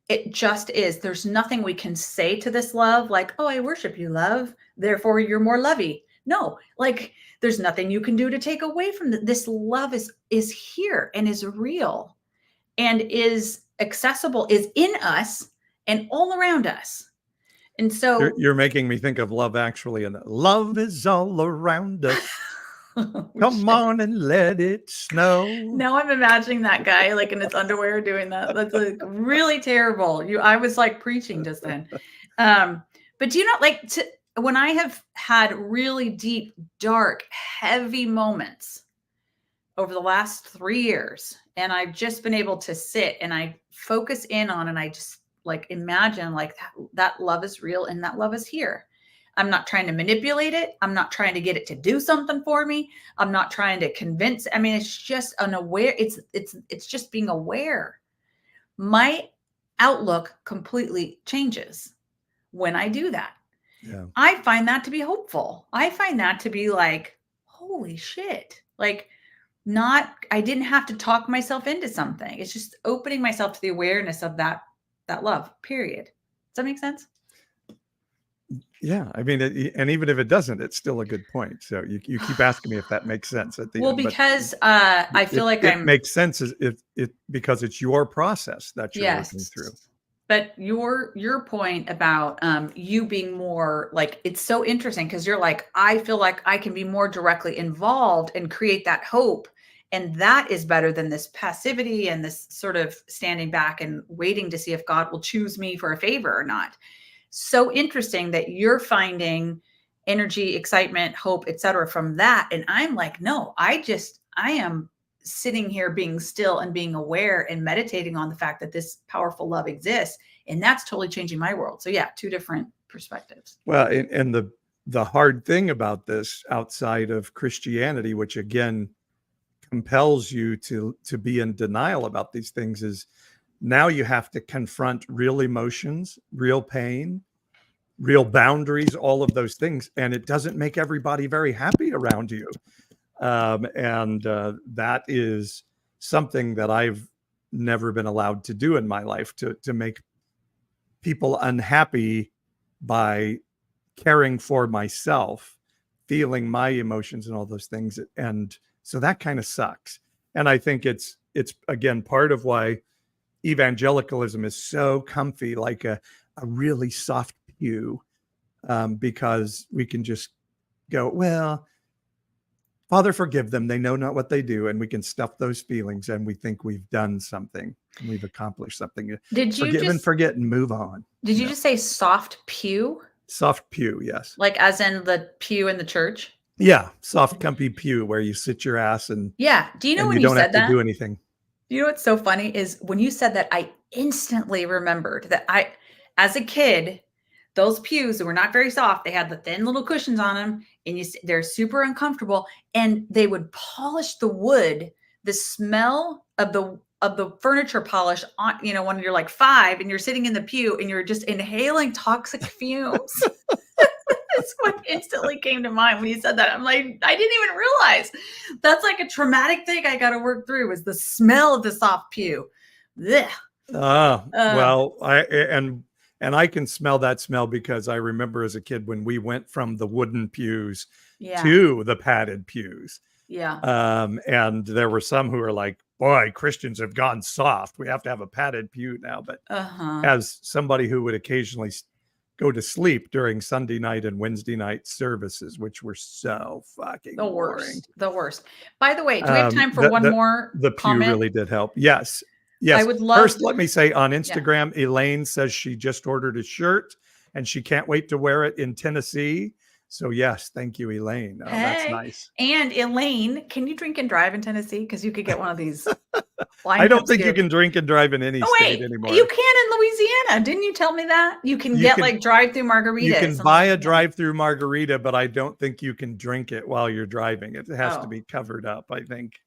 It just is. There's nothing we can say to this love like, oh, I worship you, love. Therefore, you're more lovey. No, like there's nothing you can do to take away from this love is here and is real and is accessible, is in us and all around us. And so you're making me think of Love Actually, and love is all around us. Come on and let it snow. Now I'm imagining that guy like in his underwear doing that. That's like really terrible. I was like preaching just then. But do you know, like when I have had really deep, dark, heavy moments over the last 3 years, and I've just been able to sit and I focus in on, and I just like imagine like that love is real and that love is here. I'm not trying to manipulate it. I'm not trying to get it to do something for me. I'm not trying to convince. I mean, it's just it's just being aware. My outlook completely changes when I do that. Yeah. I find that to be hopeful. I find that to be like, holy shit. Like, I didn't have to talk myself into something. It's just opening myself to the awareness of that love, period. Does that make sense? Yeah. I mean, and even if it doesn't, it's still a good point. So you keep asking me if that makes sense at the Well, end. But because I feel like it makes sense because it's your process that you're working yes. through. But your point about you being more like, it's so interesting because you're like, I feel like I can be more directly involved and create that hope. And that is better than this passivity and this sort of standing back and waiting to see if God will choose me for a favor or not. So interesting that you're finding energy, excitement, hope, etc. from that. And I'm like, no, I am sitting here being still and being aware and meditating on the fact that this powerful love exists. And that's totally changing my world. So yeah, two different perspectives. Well, and the hard thing about this outside of Christianity, which again compels you to be in denial about these things, is now you have to confront real emotions, real pain, real boundaries, all of those things. And it doesn't make everybody very happy around you. That is something that I've never been allowed to do in my life, to make people unhappy by caring for myself, feeling my emotions and all those things. And so that kind of sucks. And I think it's again, part of why evangelicalism is so comfy, like a really soft pew, because we can just go, well, Father, forgive them. They know not what they do. And we can stuff those feelings and we think we've done something. We've accomplished something. Did you Forgive and just forget and move on. Did you just say soft pew? Soft pew, yes. Like as in the pew in the church? Yeah, soft, comfy pew where you sit your ass and Yeah. Do you know when you you don't said have to that? do anything. You know what's so funny is when you said that, I instantly remembered that as a kid, those pews that were not very soft, they had the thin little cushions on them, and they're super uncomfortable. And they would polish the wood. The smell of the furniture polish on, when you're like 5 and you're sitting in the pew and you're just inhaling toxic fumes. That's what instantly came to mind when you said that. I'm like, I didn't even realize that's like a traumatic thing I got to work through, is the smell of the soft pew. Blech. Well, I can smell that smell because I remember as a kid when we went from the wooden pews to the padded pews. Yeah. And there were some who were like, boy, Christians have gone soft. We have to have a padded pew now. But as somebody who would occasionally go to sleep during Sunday night and Wednesday night services, which were so fucking boring. The worst. By the way, do we have time for one more The pew comment? really did help. Yes. Yes. I would love First, let me say on Instagram, Elaine says she just ordered a shirt and she can't wait to wear it in Tennessee. So yes, thank you, Elaine. Oh, that's nice. And Elaine, can you drink and drive in Tennessee? Because you could get one of these. I don't think you can drink and drive in any state anymore. You can in Louisiana. Didn't you tell me that? You can get like drive-through margaritas. You can buy a drive-through margarita, but I don't think you can drink it while you're driving. It has to be covered up, I think.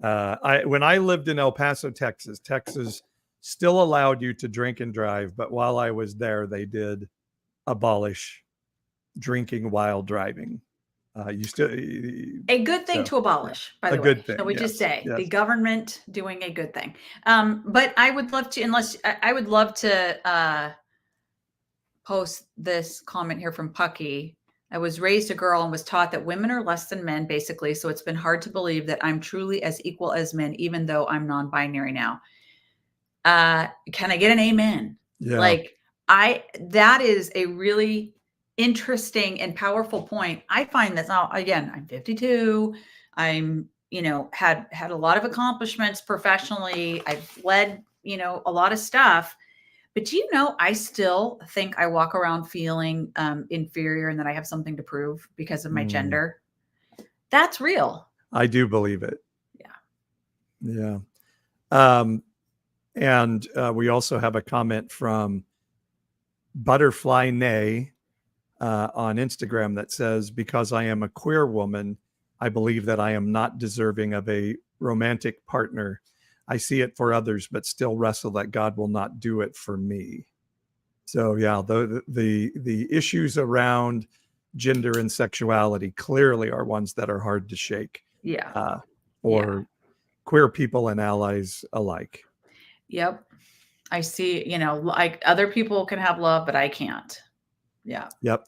When I lived in El Paso, Texas still allowed you to drink and drive, but while I was there, they did abolish drinking while driving. A good thing to abolish, by the way. A good thing. So we just say the government doing a good thing. But I would love to, post this comment here from Pucky. I was raised a girl and was taught that women are less than men, basically. So it's been hard to believe that I'm truly as equal as men, even though I'm non-binary now. Can I get an amen? Yeah. That is a really interesting and powerful point. I find that now, again, I'm 52. I'm, had a lot of accomplishments professionally. I've led, a lot of stuff. But I still think I walk around feeling inferior and that I have something to prove because of my gender. That's real. I do believe it. Yeah. Yeah. And we also have a comment from Butterfly Nay on Instagram that says, because I am a queer woman, I believe that I am not deserving of a romantic partner. I see it for others, but still wrestle that God will not do it for me. So yeah, the issues around gender and sexuality clearly are ones that are hard to shake Yeah. for queer people and allies alike. Yep. I see, like other people can have love, but I can't. Yeah. Yep.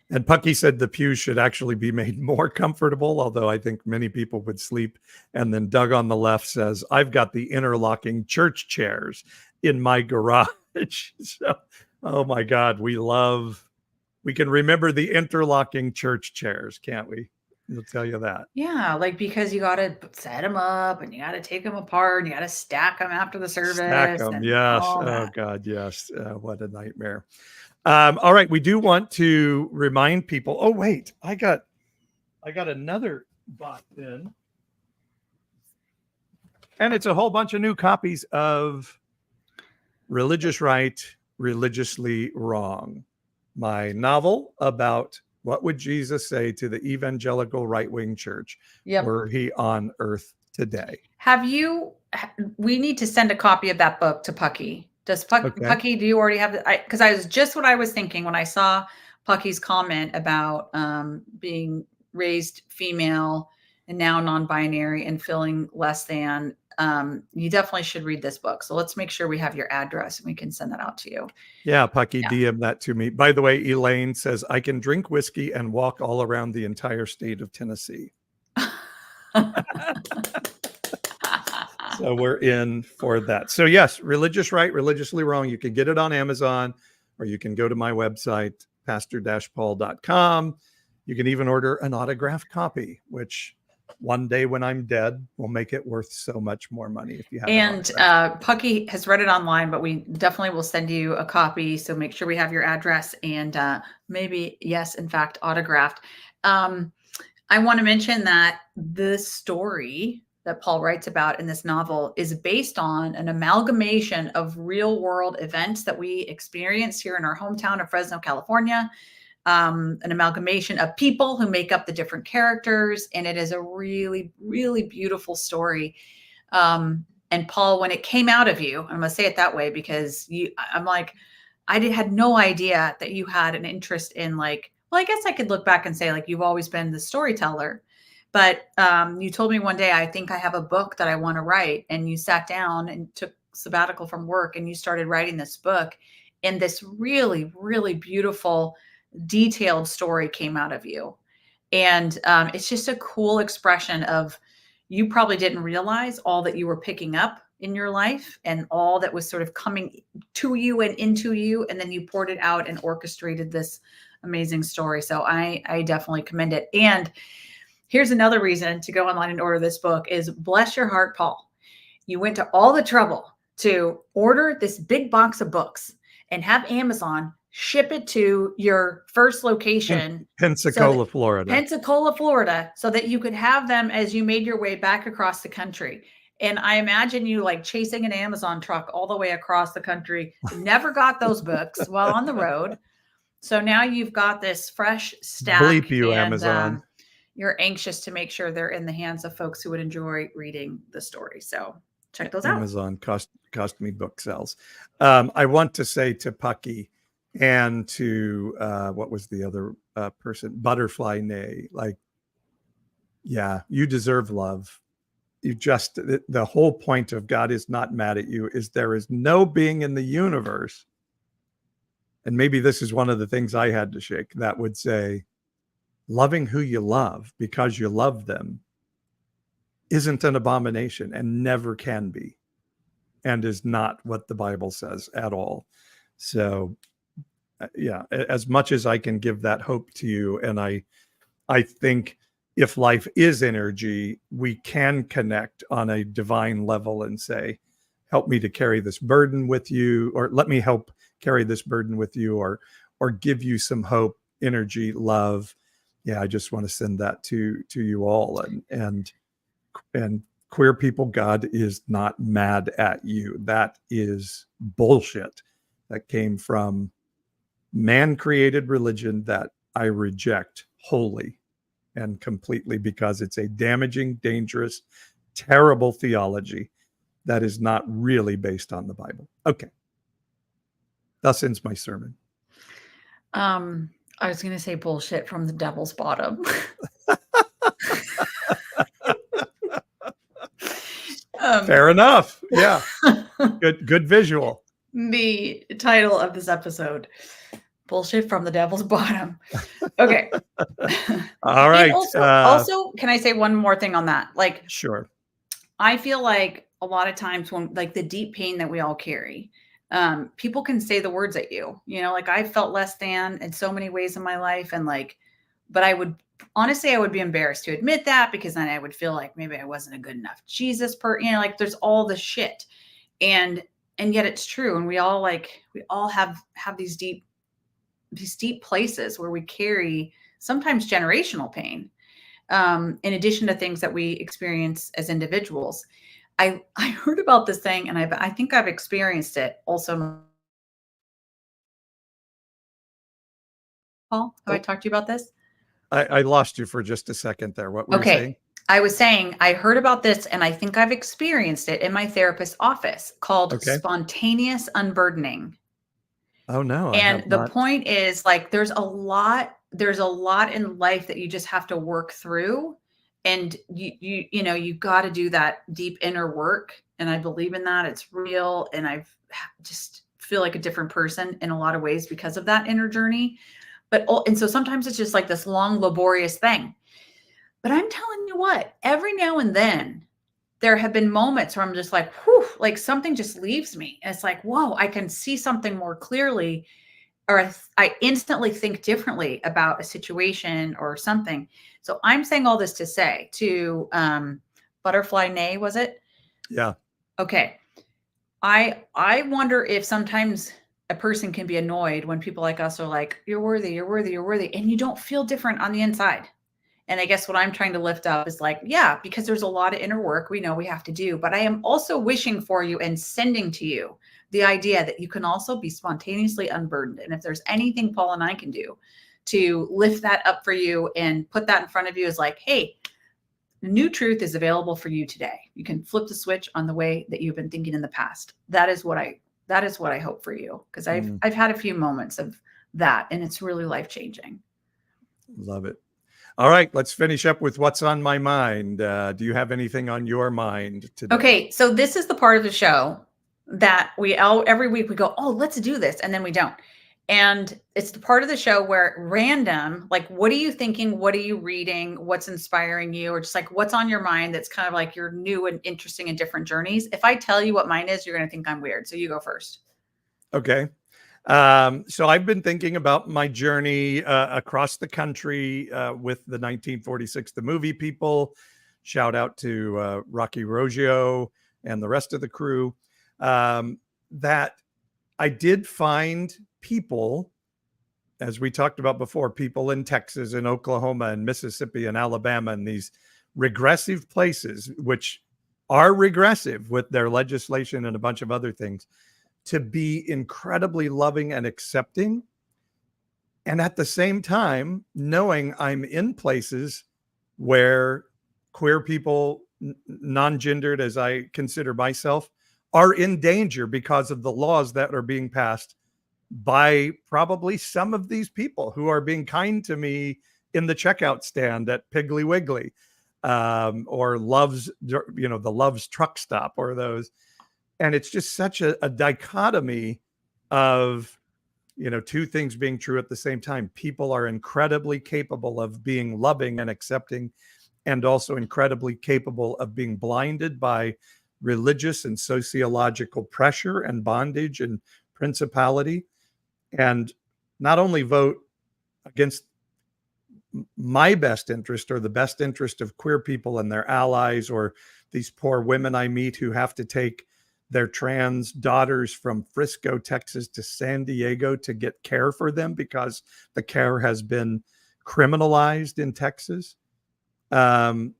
And Pucky said the pews should actually be made more comfortable, although I think many people would sleep. And then Doug on the left says, I've got the interlocking church chairs in my garage. So, oh my God, we can remember the interlocking church chairs, can't we? I'll tell you that. Yeah, like because you got to set them up and you got to take them apart and you got to stack them after the service. Stack them, and yes. all Oh that. God, yes. What a nightmare. All right, we do want to remind people. Oh wait, I got another bot in, and it's a whole bunch of new copies of Religious Right, Religiously Wrong, my novel about what would Jesus say to the evangelical right-wing church Yep. were he on earth today. We need to send a copy of that book to Pucky. Does Pucky, do you already have it? Because I was just what I was thinking when I saw Pucky's comment about being raised female and now non-binary and feeling less than. You definitely should read this book. So let's make sure we have your address and we can send that out to you. Yeah, Pucky, DM that to me. By the way, Elaine says, I can drink whiskey and walk all around the entire state of Tennessee. So we're in for that. So yes, Religious Right, Religiously Wrong. You can get it on Amazon, or you can go to my website, pastor-paul.com. You can even order an autographed copy, which one day when I'm dead will make it worth so much more money if you have it. And Pucky has read it online, but we definitely will send you a copy. So make sure we have your address and maybe, yes, in fact, autographed. I want to mention that this story that Paul writes about in this novel is based on an amalgamation of real world events that we experienced here in our hometown of Fresno, California. An amalgamation of people who make up the different characters. And it is a really, really beautiful story. And Paul, when it came out of you, I'm going to say it that way because I'm like, had no idea that you had an interest in like, well, I guess I could look back and say like, you've always been the storyteller. But you told me one day, I think I have a book that I want to write. And you sat down and took sabbatical from work and you started writing this book. And this really, really beautiful, detailed story came out of you. And it's just a cool expression of you probably didn't realize all that you were picking up in your life and all that was sort of coming to you and into you. And then you poured it out and orchestrated this amazing story. So I definitely commend it. And here's another reason to go online and order this book is bless your heart, Paul. You went to all the trouble to order this big box of books and have Amazon ship it to your first location, Pensacola, Florida, so that you could have them as you made your way back across the country. And I imagine you like chasing an Amazon truck all the way across the country, never got those books while on the road. So now you've got this fresh stack. Bleep you, and, Amazon. You're anxious to make sure they're in the hands of folks who would enjoy reading the story. So check those out. Amazon cost me book sales. I want to say to Pucky and to what was the other person, Butterfly Nay, like, yeah, you deserve love. You just, the whole point of God is not mad at you, is there is no being in the universe. And maybe this is one of the things I had to shake that would say, loving who you love because you love them isn't an abomination and never can be, and is not what the Bible says at all. So yeah, as much as I can give that hope to you, and I think if life is energy, we can connect on a divine level and say, help me to carry this burden with you, or let me help carry this burden with you, or give you some hope, energy, love. Yeah, I just want to send that to you all. And queer people, God is not mad at you. That is bullshit that came from man-created religion that I reject wholly and completely, because it's a damaging, dangerous, terrible theology that is not really based on the Bible. Okay. Thus ends my sermon. I was going to say bullshit from the devil's bottom. Fair enough. Yeah. Good visual. The title of this episode, bullshit from the devil's bottom. Okay. All right. Also, can I say one more thing on that? Like, sure. I feel like a lot of times when, like, the deep pain that we all carry, people can say the words at you, like, I felt less than in so many ways in my life. And like, but I would be embarrassed to admit that, because then I would feel like maybe I wasn't a good enough Jesus like there's all this shit. And yet it's true. And we all have these deep places where we carry sometimes generational pain, in addition to things that we experience as individuals. I heard about this thing, and I think I've experienced it also. Paul, have I talked to you about this? I lost you for just a second there. What were you saying? I was saying I heard about this, and I think I've experienced it in my therapist's office, called spontaneous unburdening. Oh no. And the point is, like, there's a lot in life that you just have to work through. And you got to do that deep inner work. And I believe in that. It's real. And I've just feel like a different person in a lot of ways because of that inner journey. And so sometimes it's just like this long, laborious thing. But I'm telling you what, every now and then there have been moments where I'm just like, whew, like something just leaves me. And it's like, whoa, I can see something more clearly, or I instantly think differently about a situation or something. So I'm saying all this to say to Butterfly Nay, was it? Yeah. Okay. I wonder if sometimes a person can be annoyed when people like us are like, you're worthy, you're worthy, you're worthy. And you don't feel different on the inside. And I guess what I'm trying to lift up is like, yeah, because there's a lot of inner work we know we have to do. But I am also wishing for you and sending to you the idea that you can also be spontaneously unburdened. And if there's anything Paul and I can do to lift that up for you and put that in front of you, is like, hey, new truth is available for you today. You can flip the switch on the way that you've been thinking in the past. That is what I hope for you. Because I've had a few moments of that, and it's really life-changing. Love it. All right, let's finish up with what's on my mind. Do you have anything on your mind today? Okay, so this is the part of the show that every week we go, oh, let's do this, and then we don't. And it's the part of the show where random, like, what are you thinking? What are you reading? What's inspiring you? Or just like, what's on your mind that's kind of like your new and interesting and different journeys. If I tell you what mine is, you're going to think I'm weird. So you go first. Okay. So I've been thinking about my journey across the country with the 1946 The Movie people. Shout out to Rocky Roggio and the rest of the crew. That I did find people, as we talked about before, people in Texas and Oklahoma and Mississippi and Alabama and these regressive places, which are regressive with their legislation and a bunch of other things, to be incredibly loving and accepting. And at the same time, knowing I'm in places where queer people, non-gendered as I consider myself, are in danger because of the laws that are being passed by probably some of these people who are being kind to me in the checkout stand at Piggly Wiggly, or the Love's truck stop, or those. And it's just such a dichotomy of, two things being true at the same time. People are incredibly capable of being loving and accepting, and also incredibly capable of being blinded by religious and sociological pressure and bondage and principality, and not only vote against my best interest or the best interest of queer people and their allies, or these poor women I meet who have to take their trans daughters from Frisco, Texas to San Diego to get care for them because the care has been criminalized in Texas. All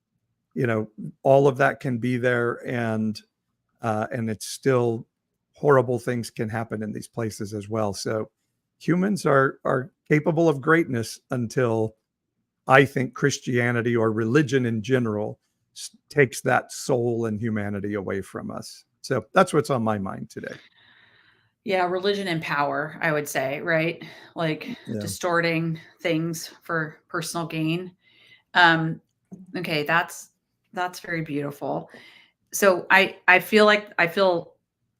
of that can be there, and it's still horrible things can happen in these places as well. So humans are capable of greatness until I think Christianity or religion in general takes that soul and humanity away from us. So that's what's on my mind today. Yeah, religion and power, I would say, right? Like Yeah. distorting things for personal gain. Um, okay, that's very beautiful. So I feel like I feel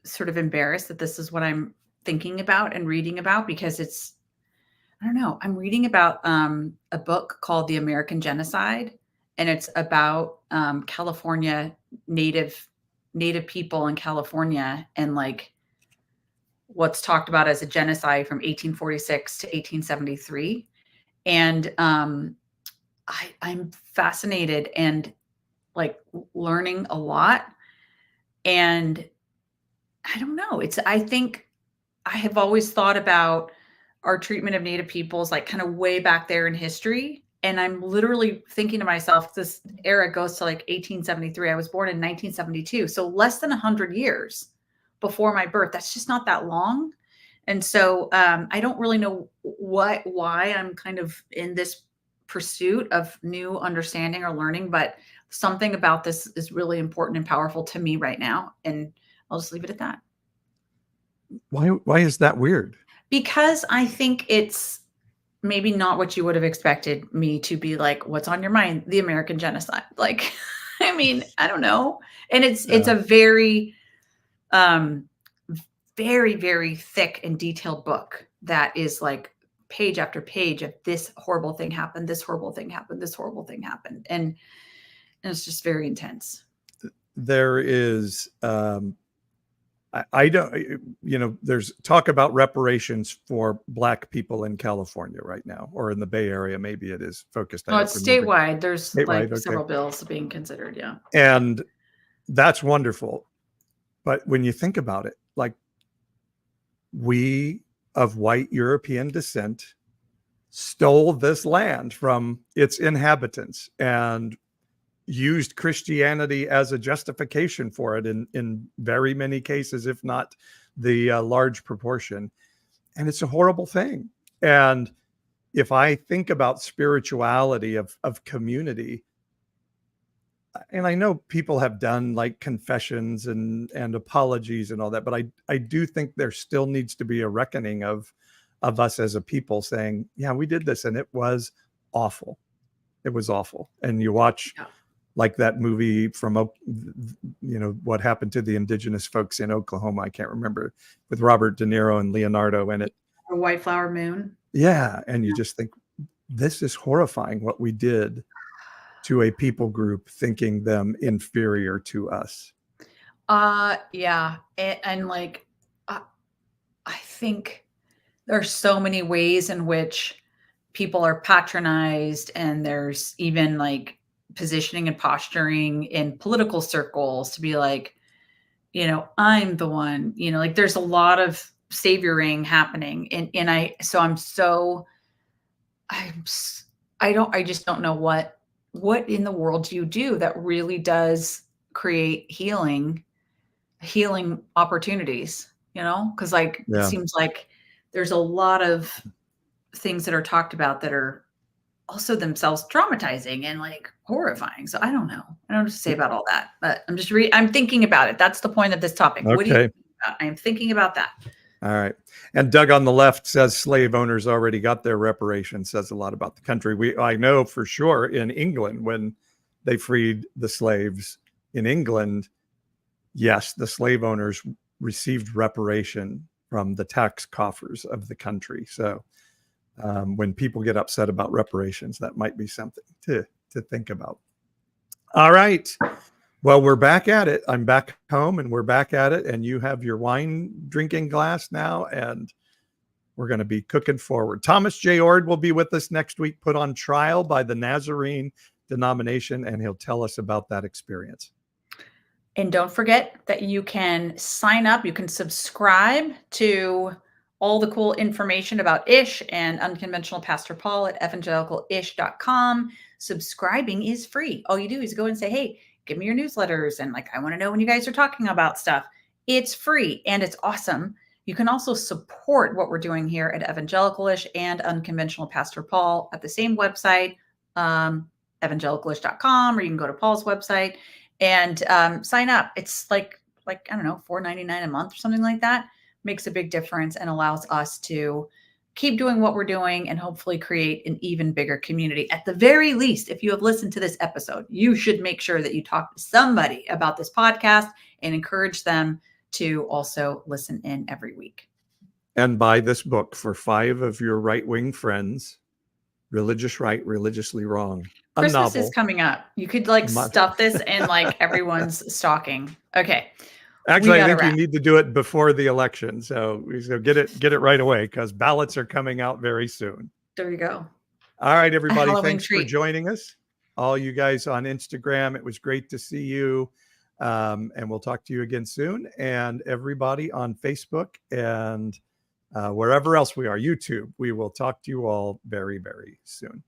sort of embarrassed that this is what I'm thinking about and reading about because it's I don't know. I'm reading about a book called The American Genocide, and it's about California native people in California and like what's talked about as a genocide from 1846 to 1873. And I'm fascinated and like learning a lot. And I don't know. I think I have always thought about our treatment of Native peoples like kind of way back there in history. And I'm literally thinking to myself, this era goes to like 1873. I was born in 1972. So less than 100 years before my birth. That's just not that long. And so I don't really know why I'm kind of in this pursuit of new understanding or learning, but something about this is really important and powerful to me right now. And I'll just leave it at that. Why is that weird? Because I think it's maybe not what you would have expected me to be like, what's on your mind? The American genocide. Like, I mean, I don't know. And it's a very, very, very thick and detailed book that is like page after page of this horrible thing happened, this horrible thing happened, this horrible thing happened. And it's just very intense. There is, I don't, there's talk about reparations for Black people in California right now, or in the Bay Area. Maybe it is focused. No, it's statewide. There's like okay. several bills being considered. Yeah. And that's wonderful. But when you think about it, like we of white European descent stole this land from its inhabitants and used Christianity as a justification for it in very many cases, if not the large proportion. And it's a horrible thing. And if I think about spirituality of community, and I know people have done like confessions and apologies and all that, but I do think there still needs to be a reckoning of us as a people saying, yeah, we did this and it was awful. It was awful. And you watch like that movie from, what happened to the indigenous folks in Oklahoma. I can't remember, with Robert De Niro and Leonardo in it. A White Flower Moon. Yeah. And you just think, this is horrifying what we did to a people group, thinking them inferior to us. Yeah. And like, I think there's so many ways in which people are patronized, and there's even like positioning and posturing in political circles to be like, I'm the one, like there's a lot of savioring happening. And I just don't know what in the world do you do that really does create healing opportunities, because like, It seems like there's a lot of things that are talked about that are also themselves traumatizing and like horrifying. So I don't know. I don't know what to say about all that, but I'm thinking about it. That's the point of this topic. Okay. What do you think about? I'm thinking about that. All right. And Doug on the left says slave owners already got their reparations. Says a lot about the country. I know for sure in England, when they freed the slaves in England, yes, the slave owners received reparation from the tax coffers of the country. So when people get upset about reparations, that might be something to think about. All right. Well, we're back at it. I'm back home and we're back at it. And you have your wine drinking glass now, and we're going to be cooking forward. Thomas J. Ord will be with us next week, put on trial by the Nazarene denomination, and he'll tell us about that experience. And don't forget that you can sign up, you can subscribe to all the cool information about Ish and Unconventional Pastor Paul at evangelicalish.com. Subscribing is free. All you do is go and say, hey, give me your newsletters. And like, I want to know when you guys are talking about stuff. It's free and it's awesome. You can also support what we're doing here at Evangelicalish and Unconventional Pastor Paul at the same website, evangelicalish.com, or you can go to Paul's website and sign up. It's like I don't know, $4.99 a month or something like that. makes a big difference and allows us to keep doing what we're doing and hopefully create an even bigger community. At the very least, if you have listened to this episode, you should make sure that you talk to somebody about this podcast and encourage them to also listen in every week. And buy this book for 5 of your right-wing friends. Religious Right, Religiously Wrong. A Christmas novel. is coming up. You could like stuff this in like everyone's stocking. Okay. Actually, I think you need to do it before the election. So get it right away because ballots are coming out very soon. There you go. All right, everybody. Halloween Thanks treat for joining us. All you guys on Instagram. It was great to see you. And we'll talk to you again soon. And everybody on Facebook and wherever else we are, YouTube, we will talk to you all very, very soon.